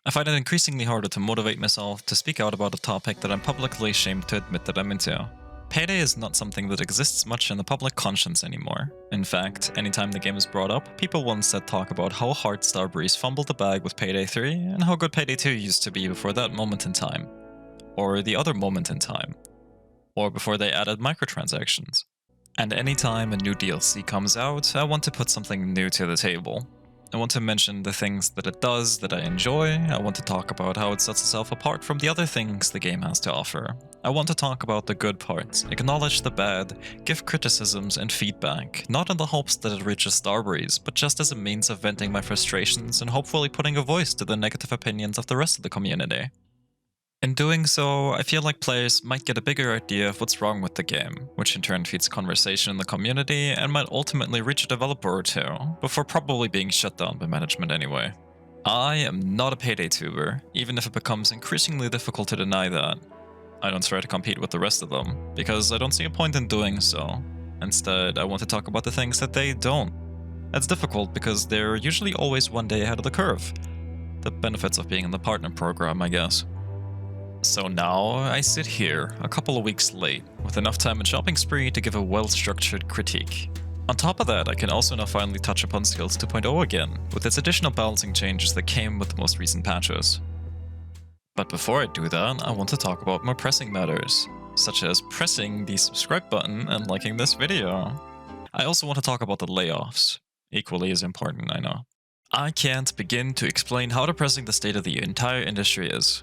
I find it increasingly harder to motivate myself to speak out about a topic that I'm publicly ashamed to admit that I'm into. Payday is not something that exists much in the public conscience anymore. In fact, anytime the game is brought up, people will instead talk about how hard Starbreeze fumbled the bag with Payday 3 and how good Payday 2 used to be before that moment in time. Or the other moment in time. Or before they added microtransactions. And anytime a new DLC comes out, I want to put something new to the table. I want to mention the things that it does that I enjoy. I want to talk about how it sets itself apart from the other things the game has to offer. I want to talk about the good parts, acknowledge the bad, give criticisms and feedback, not in the hopes that it reaches Starbreeze, but just as a means of venting my frustrations and hopefully putting a voice to the negative opinions of the rest of the community. In doing so, I feel like players might get a bigger idea of what's wrong with the game, which in turn feeds conversation in the community and might ultimately reach a developer or two, before probably being shut down by management anyway. I am not a Payday tuber, even if it becomes increasingly difficult to deny that. I don't try to compete with the rest of them, because I don't see a point in doing so. Instead, I want to talk about the things that they don't. That's difficult because they're usually always one day ahead of the curve. The benefits of being in the partner program, I guess. So now, I sit here, a couple of weeks late, with enough time in Shopping Spree to give a well-structured critique. On top of that, I can also now finally touch upon Skills 2.0 again, with its additional balancing changes that came with the most recent patches. But before I do that, I want to talk about more pressing matters, such as pressing the subscribe button and liking this video. I also want to talk about the layoffs, equally as important, I know. I can't begin to explain how depressing the state of the entire industry is.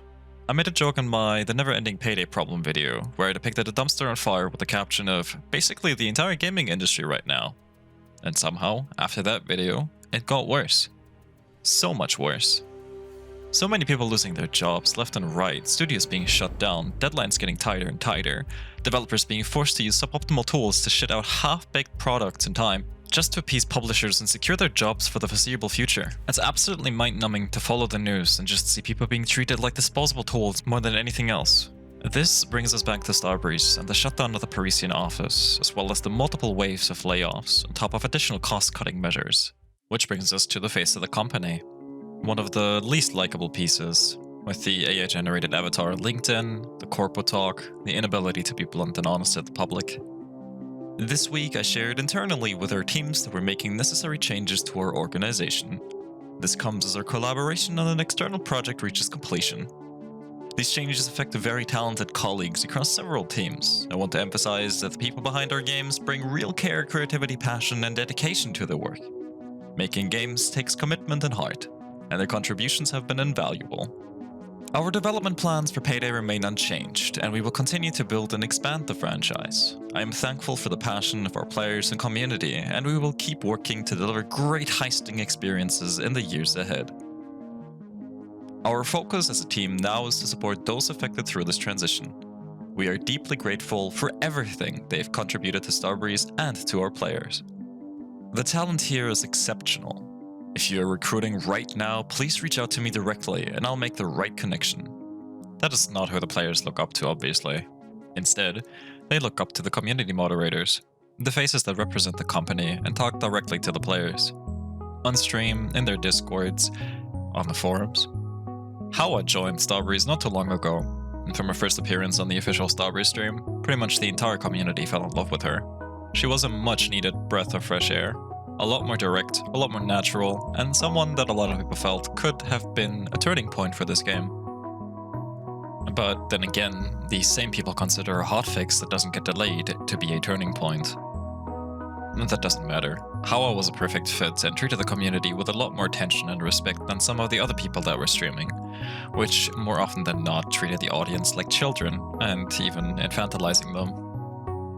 I made a joke in my The Neverending Payday Problem video, where I depicted a dumpster on fire with the caption of, basically the entire gaming industry right now. And somehow, after that video, it got worse. So much worse. So many people losing their jobs left and right, studios being shut down, deadlines getting tighter and tighter, developers being forced to use suboptimal tools to shit out half-baked products in time, just to appease publishers and secure their jobs for the foreseeable future. It's absolutely mind-numbing to follow the news and just see people being treated like disposable tools more than anything else. This brings us back to Starbreeze and the shutdown of the Parisian office, as well as the multiple waves of layoffs on top of additional cost-cutting measures. Which brings us to the face of the company. One of the least likable pieces, with the AI-generated avatar on LinkedIn, the corpo talk, the inability to be blunt and honest at the public. This week, I shared internally with our teams that we're making necessary changes to our organization. This comes as our collaboration on an external project reaches completion. These changes affect very talented colleagues across several teams. I want to emphasize that the people behind our games bring real care, creativity, passion, and dedication to their work. Making games takes commitment and heart, and their contributions have been invaluable. Our development plans for Payday remain unchanged, and we will continue to build and expand the franchise. I am thankful for the passion of our players and community, and we will keep working to deliver great heisting experiences in the years ahead. Our focus as a team now is to support those affected through this transition. We are deeply grateful for everything they've contributed to Starbreeze and to our players. The talent here is exceptional. If you are recruiting right now, please reach out to me directly and I'll make the right connection. That is not who the players look up to, obviously. Instead, they look up to the community moderators, the faces that represent the company and talk directly to the players. On stream, in their discords, on the forums. Howa joined Starbreeze not too long ago, and from her first appearance on the official Starbreeze stream, pretty much the entire community fell in love with her. She was a much needed breath of fresh air. A lot more direct, a lot more natural, and someone that a lot of people felt could have been a turning point for this game. But then again, these same people consider a hotfix that doesn't get delayed to be a turning point. That doesn't matter. Howa was a perfect fit and treated the community with a lot more attention and respect than some of the other people that were streaming, which more often than not treated the audience like children, and even infantilizing them.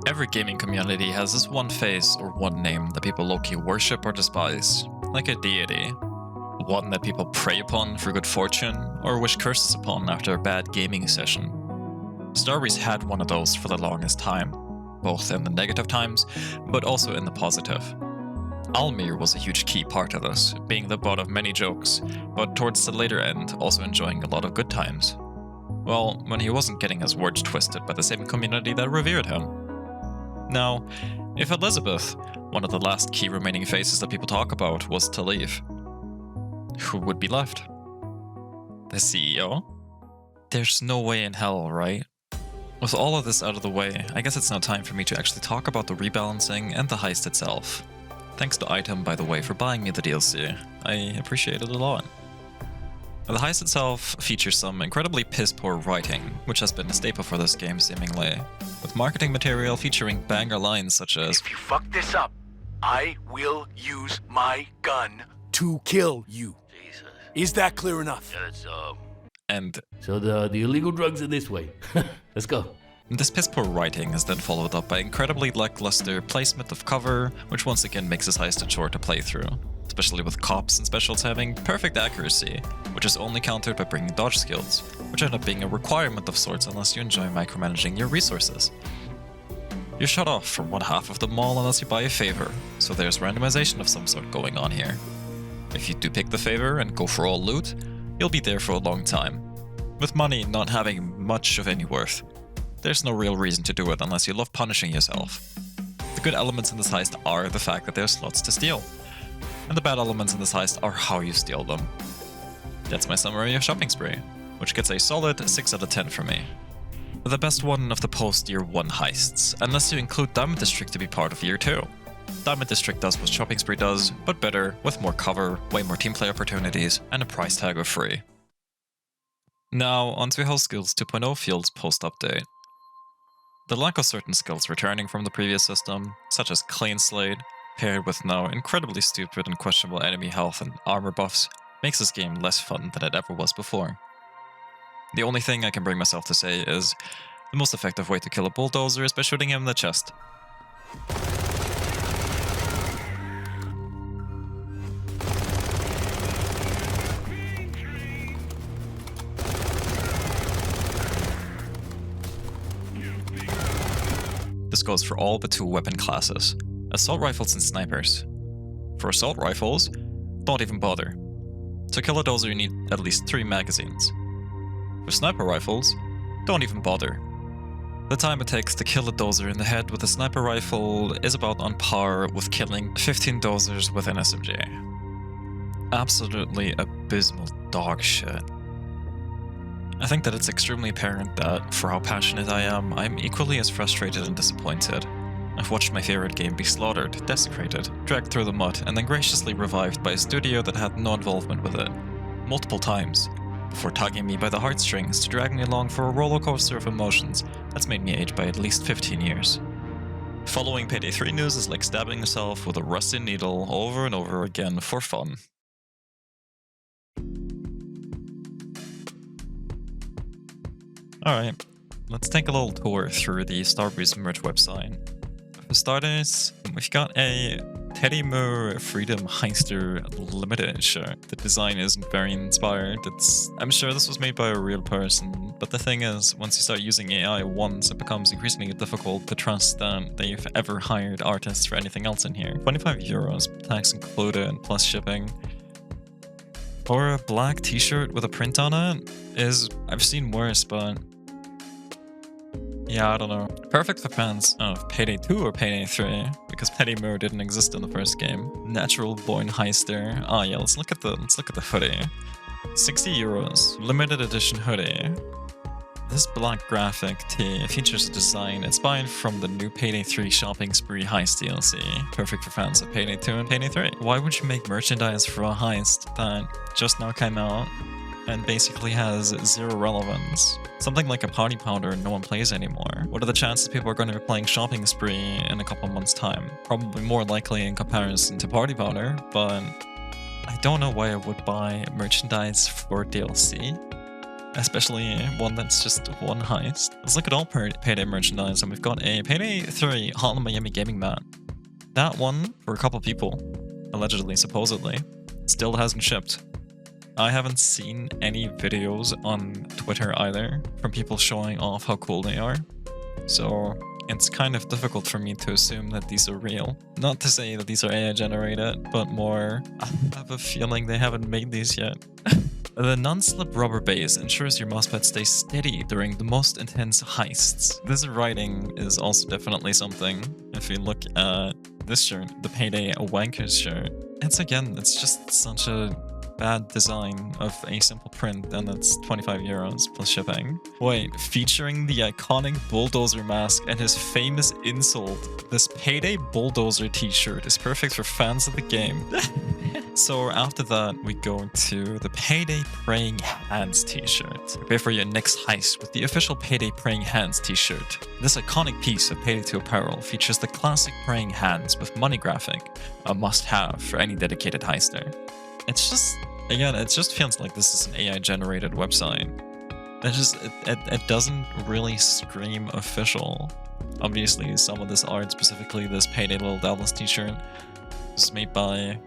Every gaming community has this one face or one name that people low-key worship or despise, like a deity. One that people pray upon for good fortune, or wish curses upon after a bad gaming session. Starbreeze had one of those for the longest time, both in the negative times, but also in the positive. Almir was a huge key part of this, being the butt of many jokes, but towards the later end also enjoying a lot of good times. Well, when he wasn't getting his words twisted by the same community that revered him. Now, if Elizabeth, one of the last key remaining faces that people talk about, was to leave, who would be left? the CEO? There's no way in hell, right? With all of this out of the way, I guess it's now time for me to actually talk about the rebalancing and the heist itself. Thanks to Item, by the way, for buying me the DLC. I appreciate it a lot. The heist itself features some incredibly piss-poor writing, which has been a staple for this game seemingly, with marketing material featuring banger lines such as, "If you fuck this up, I will use my gun to kill you." Jesus. Is that clear enough? Yeah, that's, and So the illegal drugs are this way. Let's go. this piss-poor writing is then followed up by incredibly lackluster placement of cover, which once again makes this heist a chore to play through, especially with cops and specials having perfect accuracy, which is only countered by bringing dodge skills, which end up being a requirement of sorts unless you enjoy micromanaging your resources. You're shut off from one half of the mall unless you buy a favor, so there's randomization of some sort going on here. If you do pick the favor and go for all loot, you'll be there for a long time, with money not having much of any worth. There's no real reason to do it unless you love punishing yourself. The good elements in this heist are the fact that there's slots to steal, and the bad elements in this heist are how you steal them. That's my summary of Shopping Spree, which gets a solid 6 out of 10 from me. The best one of the post-Year 1 heists, unless you include Diamond District to be part of Year 2. Diamond District does what Shopping Spree does, but better, with more cover, way more team play opportunities, and a price tag of free. Now, onto how Skills 2.0 feels post-update. The lack of certain skills returning from the previous system, such as Clean Slate, paired with now incredibly stupid and questionable enemy health and armor buffs, makes this game less fun than it ever was before. The only thing I can bring myself to say is, the most effective way to kill a bulldozer is by shooting him in the chest. This goes for all but 2 weapon classes, assault rifles and snipers. For assault rifles, don't even bother. To kill a dozer you need at least 3 magazines. For sniper rifles, don't even bother. The time it takes to kill a dozer in the head with a sniper rifle is about on par with killing 15 dozers with an SMG. Absolutely abysmal dog shit. I think that it's extremely apparent that, for how passionate I am, I'm equally as frustrated and disappointed. I've watched my favorite game be slaughtered, desecrated, dragged through the mud, and then graciously revived by a studio that had no involvement with it, multiple times, before tugging me by the heartstrings to drag me along for a rollercoaster of emotions that's made me age by at least 15 years. Following Payday 3 news is like stabbing yourself with a rusty needle over and over again for fun. Alright, let's take a little tour through the Starbreeze merch website. For starters, we've got a Teddy Moore Freedom Heister limited shirt. The design isn't very inspired. I'm sure this was made by a real person, but the thing is, once you start using AI once, it becomes increasingly difficult to trust that they've ever hired artists for anything else in here. 25 euros, tax included, plus shipping. Or a black t-shirt with a print on it is, I've seen worse, but yeah, I don't know. Perfect for fans of Payday 2 or Payday 3, because Teddy Moore didn't exist in the first game. Natural born heister. Ah yeah, let's look at the hoodie. 60 euros, limited edition hoodie. This black graphic tee features a design inspired from the new Payday 3 Shopping Spree Heist DLC, perfect for fans of Payday 2 and Payday 3. Why would you make merchandise for a heist that just now came out and basically has zero relevance? Something like a Party Powder no one plays anymore. What are the chances people are going to be playing Shopping Spree in a couple months' time? Probably more likely in comparison to Party Powder, but I don't know why I would buy merchandise for DLC. Especially one that's just one heist. Let's look at all Payday merchandise, and we've got a Payday 3 Hotline Miami gaming mat. That one, for a couple people, allegedly, supposedly, still hasn't shipped. I haven't seen any videos on Twitter either from people showing off how cool they are. So it's kind of difficult for me to assume that these are real. Not to say that these are AI generated, but more, I have a feeling they haven't made these yet. The non-slip rubber base ensures your mousepad stays steady during the most intense heists. This writing is also definitely something. If you look at this shirt, the Payday Wankers shirt, it's just such a bad design of a simple print, and it's 25 euros plus shipping. Wait, featuring the iconic bulldozer mask and his famous insult, this Payday bulldozer t-shirt is perfect for fans of the game. So after that, we go to the Payday Praying Hands t-shirt. Prepare for your next heist with the official Payday Praying Hands t-shirt. This iconic piece of Payday 2 apparel features the classic praying hands with money graphic, a must-have for any dedicated heister. It's just, again, it just feels like this is an AI-generated website. It doesn't really scream official. Obviously, some of this art, specifically this Payday Little Dallas t-shirt, was made by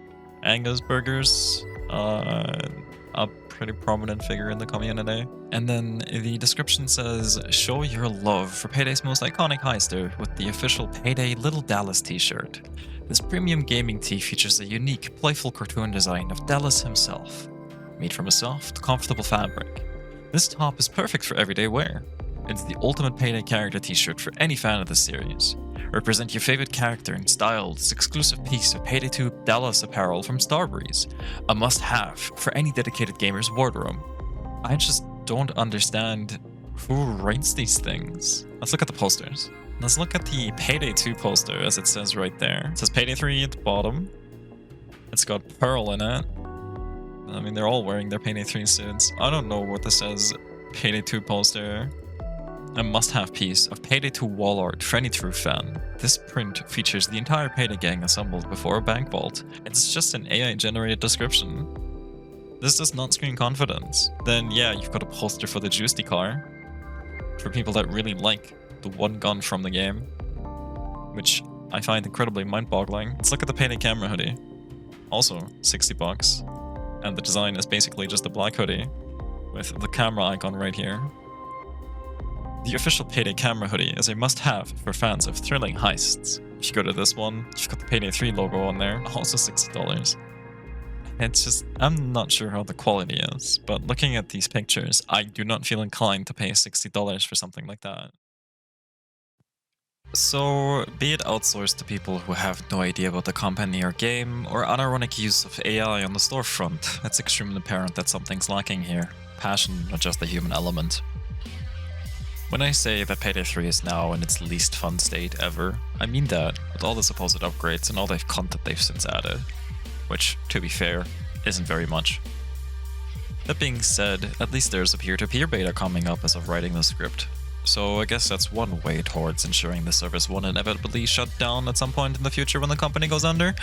Angus Burgers, a pretty prominent figure in the community. And then the description says, show your love for Payday's most iconic heister with the official Payday Little Dallas t-shirt. This premium gaming tee features a unique, playful cartoon design of Dallas himself, made from a soft, comfortable fabric. This top is perfect for everyday wear. It's the ultimate Payday character t-shirt for any fan of the series. Represent your favorite character in styled, exclusive piece of Payday 2 Dallas apparel from Starbreeze, a must-have for any dedicated gamer's wardrobe. I just don't understand who writes these things. Let's look at the posters. Let's look at the Payday 2 poster, as it says right there. It says Payday 3 at the bottom. It's got Pearl in it. I mean, they're all wearing their Payday 3 suits. I don't know what this says. Payday 2 poster. A must-have piece of Payday 2 wall art for any true fan. This print features the entire Payday gang assembled before a bank vault. It's just an AI-generated description. This does not scream confidence. Then yeah, you've got a poster for the Juicy car. For people that really like the one gun from the game. Which I find incredibly mind-boggling. Let's look at the Payday camera hoodie. Also, $60. And the design is basically just a black hoodie with the camera icon right here. The official Payday camera hoodie is a must-have for fans of thrilling heists. If you go to this one, you've got the Payday 3 logo on there, also $60. It's just, I'm not sure how the quality is, but looking at these pictures, I do not feel inclined to pay $60 for something like that. So, be it outsourced to people who have no idea about the company or game, or unironic use of AI on the storefront, it's extremely apparent that something's lacking here. Passion, not just the human element. When I say that Payday 3 is now in its least fun state ever, I mean that, with all the supposed upgrades and all the content they've since added. Which, to be fair, isn't very much. That being said, at least there's a peer-to-peer beta coming up as of writing the script. So I guess that's one way towards ensuring the service won't inevitably shut down at some point in the future when the company goes under.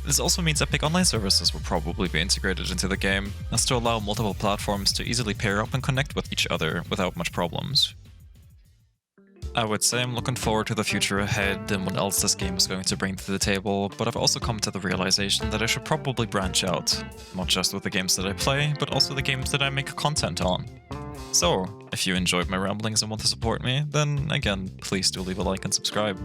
This also means Epic Online services will probably be integrated into the game, as to allow multiple platforms to easily pair up and connect with each other without much problems. I would say I'm looking forward to the future ahead and what else this game is going to bring to the table, but I've also come to the realization that I should probably branch out, not just with the games that I play, but also the games that I make content on. So, if you enjoyed my ramblings and want to support me, then again, please do leave a like and subscribe.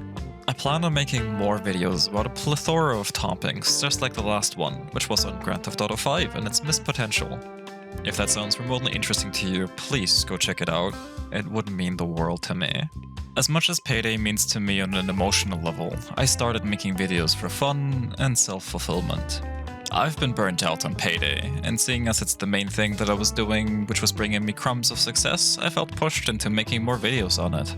I plan on making more videos about a plethora of topics, just like the last one, which was on Grand Theft Auto 5 and its missed potential. If that sounds remotely interesting to you, please go check it out. It would mean the world to me. As much as Payday means to me on an emotional level, I started making videos for fun and self-fulfillment. I've been burnt out on Payday, and seeing as it's the main thing that I was doing, which was bringing me crumbs of success, I felt pushed into making more videos on it.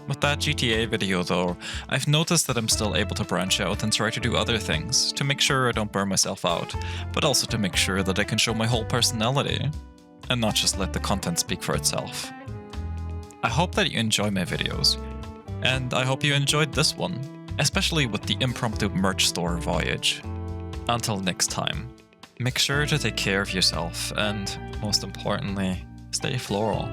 With that GTA video though, I've noticed that I'm still able to branch out and try to do other things, to make sure I don't burn myself out, but also to make sure that I can show my whole personality, and not just let the content speak for itself. I hope that you enjoy my videos, and I hope you enjoyed this one, especially with the impromptu merch store voyage. Until next time, make sure to take care of yourself and, most importantly, stay floral.